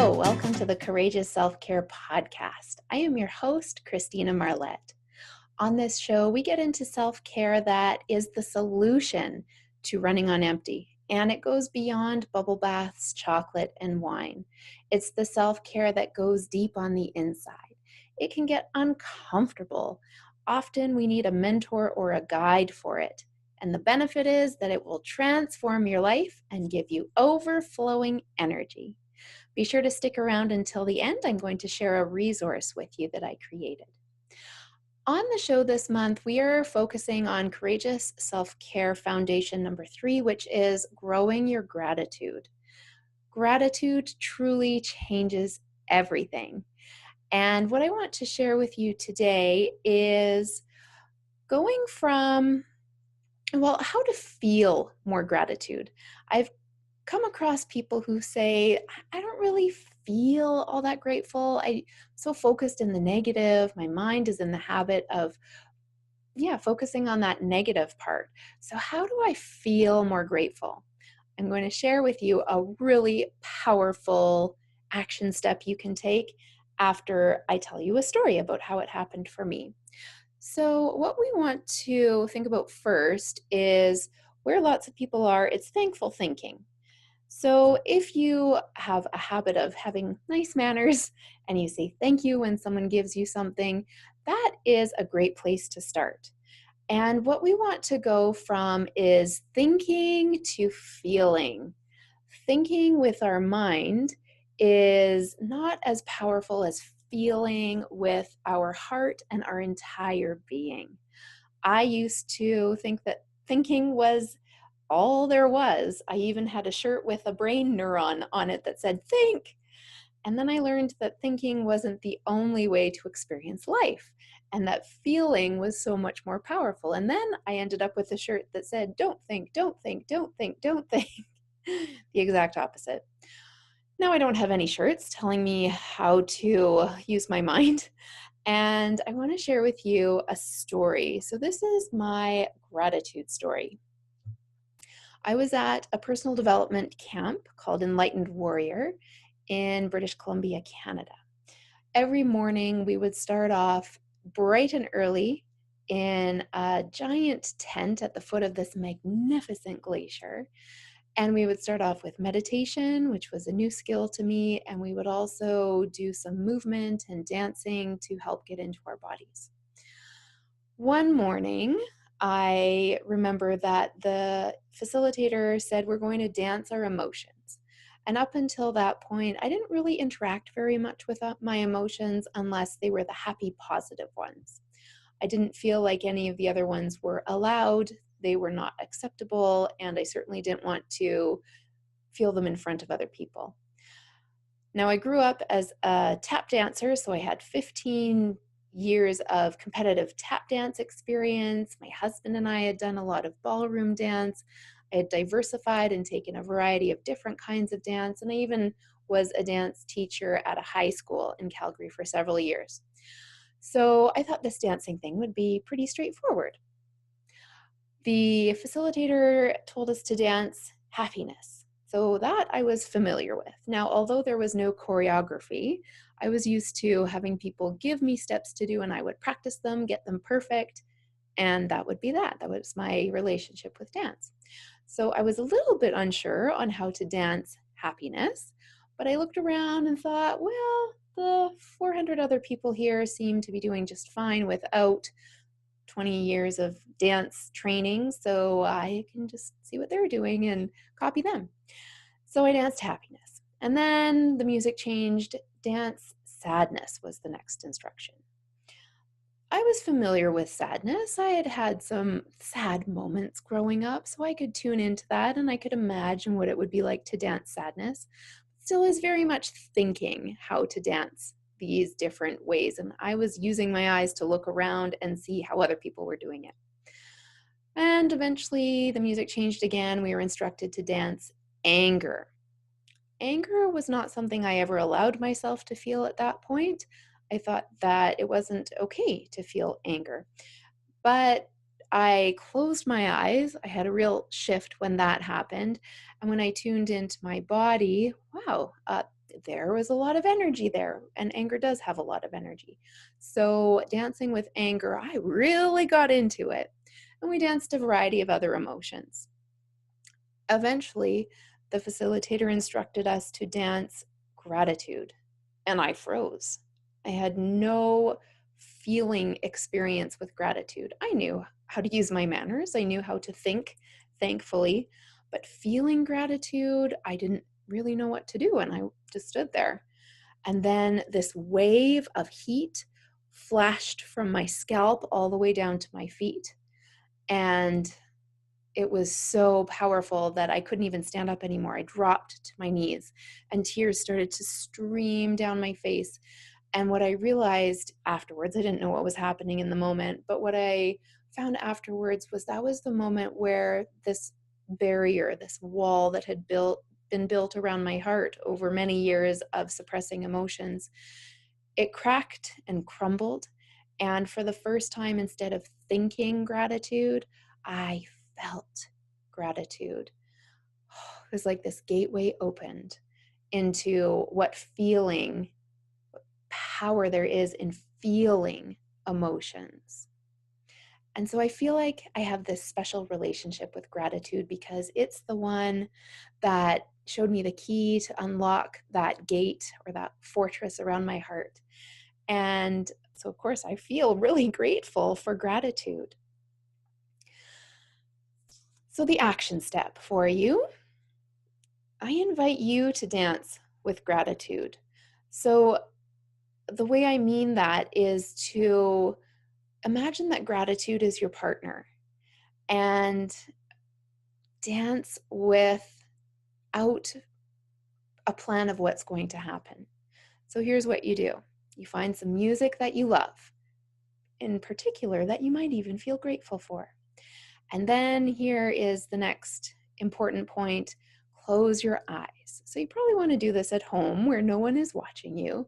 Hello, welcome to the Courageous Self-Care Podcast. I am your host, Christina Marlette. On this show, we get into self-care that is the solution to running on empty, and it goes beyond bubble baths, chocolate, and wine. It's the self-care that goes deep on the inside. It can get uncomfortable. Often we need a mentor or a guide for it. And the benefit is that it will transform your life and give you overflowing energy. Be sure to stick around until the end. I'm going to share a resource with you that I created. On the show this month, we are focusing on Courageous Self-Care Foundation number 3, which is growing your gratitude. Gratitude truly changes everything. And what I want to share with you today is going from, how to feel more gratitude. I've come across people who say, I don't really feel all that grateful. I'm so focused in the negative. My mind is in the habit of, focusing on that negative part. So how do I feel more grateful? I'm going to share with you a really powerful action step you can take after I tell you a story about how it happened for me. So what we want to think about first is where lots of people are, it's thankful thinking. So if you have a habit of having nice manners and you say thank you when someone gives you something, that is a great place to start. And what we want to go from is thinking to feeling. Thinking with our mind is not as powerful as feeling with our heart and our entire being. I used to think that thinking was all there was. I even had a shirt with a brain neuron on it that said, think. And then I learned that thinking wasn't the only way to experience life and that feeling was so much more powerful. And then I ended up with a shirt that said, don't think, don't think, don't think, don't think. The exact opposite. Now I don't have any shirts telling me how to use my mind. And I want to share with you a story. So this is my gratitude story. I was at a personal development camp called Enlightened Warrior in British Columbia, Canada. Every morning we would start off bright and early in a giant tent at the foot of this magnificent glacier. And we would start off with meditation, which was a new skill to me. And we would also do some movement and dancing to help get into our bodies. One morning, I remember that the facilitator said, we're going to dance our emotions. And up until that point, I didn't really interact very much with my emotions unless they were the happy, positive ones. I didn't feel like any of the other ones were allowed. They were not acceptable, and I certainly didn't want to feel them in front of other people. Now, I grew up as a tap dancer, so I had 15 years of competitive tap dance experience. My husband and I had done a lot of ballroom dance. I had diversified and taken a variety of different kinds of dance, and I even was a dance teacher at a high school in Calgary for several years. So I thought this dancing thing would be pretty straightforward. The facilitator told us to dance happiness. So that I was familiar with. Now, although there was no choreography, I was used to having people give me steps to do and I would practice them, get them perfect, and that would be that. That was my relationship with dance. So I was a little bit unsure on how to dance happiness, but I looked around and thought, well, the 400 other people here seem to be doing just fine without 20 years of dance training, so I can just see what they're doing and copy them. So I danced happiness. And then the music changed. Dance sadness was the next instruction. I was familiar with sadness. I had had some sad moments growing up, so I could tune into that and I could imagine what it would be like to dance sadness. Still is very much thinking how to dance these different ways, and I was using my eyes to look around and see how other people were doing it. And eventually the music changed again. We were instructed to dance anger. Anger was not something I ever allowed myself to feel at that point. I thought that it wasn't okay to feel anger. But I closed my eyes. I had a real shift when that happened. And when I tuned into my body, wow, there was a lot of energy there, and anger does have a lot of energy. So dancing with anger, I really got into it. And we danced a variety of other emotions. Eventually, the facilitator instructed us to dance gratitude, and I froze. I had no feeling experience with gratitude. I knew how to use my manners, I knew how to think thankfully, but feeling gratitude, I didn't really know what to do, and I just stood there. And then this wave of heat flashed from my scalp all the way down to my feet. And it was so powerful that I couldn't even stand up anymore. I dropped to my knees and tears started to stream down my face. And what I realized afterwards, I didn't know what was happening in the moment, but what I found afterwards was that was the moment where this barrier, this wall that had been built around my heart over many years of suppressing emotions, it cracked and crumbled. And for the first time, instead of thinking gratitude, I felt gratitude. It was like this gateway opened into what power there is in feeling emotions. And so I feel like I have this special relationship with gratitude because it's the one that showed me the key to unlock that gate or that fortress around my heart. And so, of course, I feel really grateful for gratitude. So the action step for you, I invite you to dance with gratitude. So the way I mean that is to imagine that gratitude is your partner and dance without a plan of what's going to happen. So here's what you do. You find some music that you love, in particular that you might even feel grateful for. And then here is the next important point. Close your eyes. So you probably want to do this at home where no one is watching you.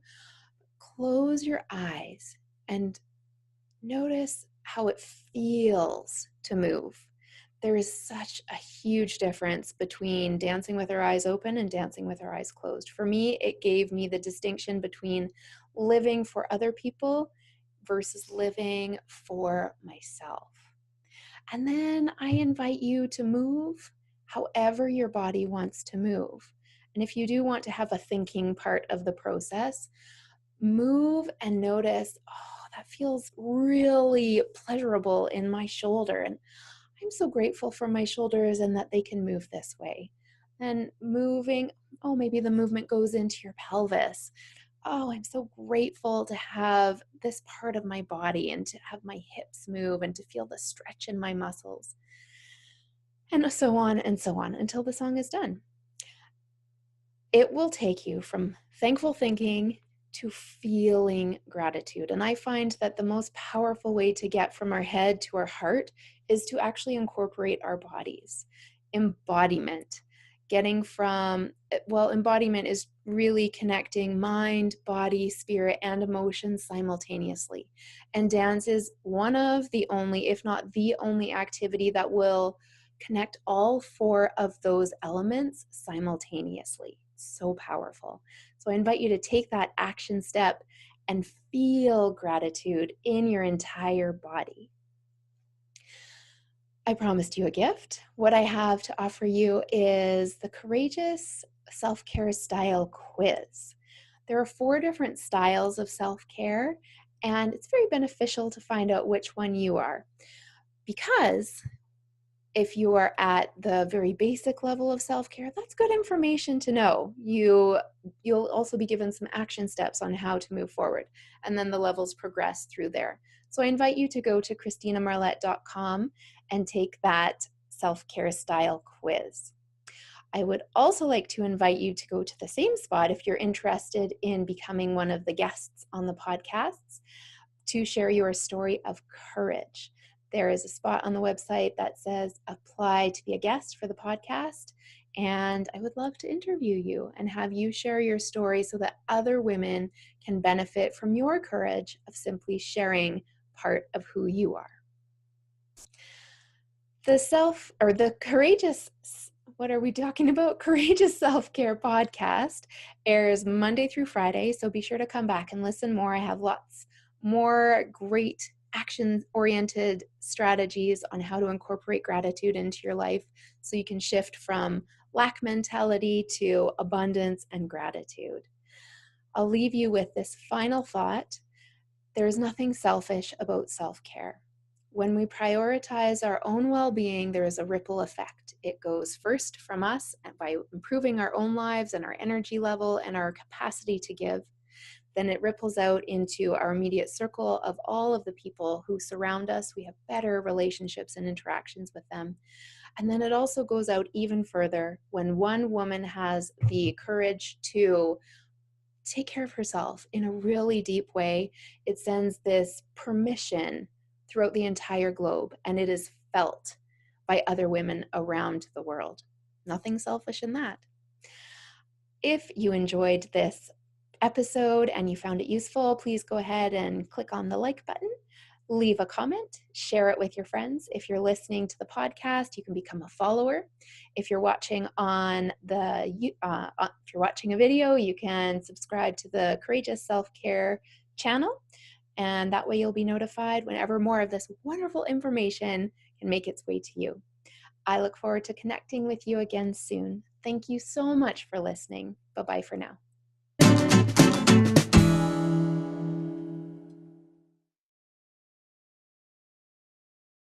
Close your eyes and notice how it feels to move. There is such a huge difference between dancing with our eyes open and dancing with our eyes closed. For me, it gave me the distinction between living for other people versus living for myself. And then I invite you to move however your body wants to move. And if you do want to have a thinking part of the process, move and notice, oh, that feels really pleasurable in my shoulder. And I'm so grateful for my shoulders and that they can move this way. And moving, oh, maybe the movement goes into your pelvis. Oh, I'm so grateful to have this part of my body and to have my hips move and to feel the stretch in my muscles. And so on until the song is done. It will take you from thankful thinking to feeling gratitude. And I find that the most powerful way to get from our head to our heart is to actually incorporate our bodies. Embodiment. Embodiment is really connecting mind, body, spirit, and emotions simultaneously. And dance is one of the only, if not the only activity that will connect all four of those elements simultaneously. So powerful. So I invite you to take that action step and feel gratitude in your entire body. I promised you a gift. What I have to offer you is the Courageous Self-Care Style Quiz. There are 4 different styles of self-care, and it's very beneficial to find out which one you are. Because if you are at the very basic level of self-care, that's good information to know. You'll also be given some action steps on how to move forward, and then the levels progress through there. So I invite you to go to ChristinaMarlette.com and take that self-care style quiz. I would also like to invite you to go to the same spot if you're interested in becoming one of the guests on the podcasts to share your story of courage. There is a spot on the website that says apply to be a guest for the podcast, and I would love to interview you and have you share your story so that other women can benefit from your courage of simply sharing part of who you are. The courageous, what are we talking about? Courageous Self-Care podcast airs Monday through Friday, so be sure to come back and listen more. I have lots more great action-oriented strategies on how to incorporate gratitude into your life so you can shift from lack mentality to abundance and gratitude. I'll leave you with this final thought. There is nothing selfish about self-care. When we prioritize our own well-being, there is a ripple effect. It goes first from us by improving our own lives and our energy level and our capacity to give. Then it ripples out into our immediate circle of all of the people who surround us. We have better relationships and interactions with them. And then it also goes out even further when one woman has the courage to take care of herself in a really deep way. It sends this permission throughout the entire globe, and it is felt by other women around the world. Nothing selfish in that. If you enjoyed this episode and you found it useful, please go ahead and click on the like button, leave a comment, share it with your friends. If you're listening to the podcast, you can become a follower. If you're watching on if you're watching a video, you can subscribe to the Courageous Self-Care channel, and that way you'll be notified whenever more of this wonderful information can make its way to you. I look forward to connecting with you again soon. Thank you so much for listening. Bye-bye for now.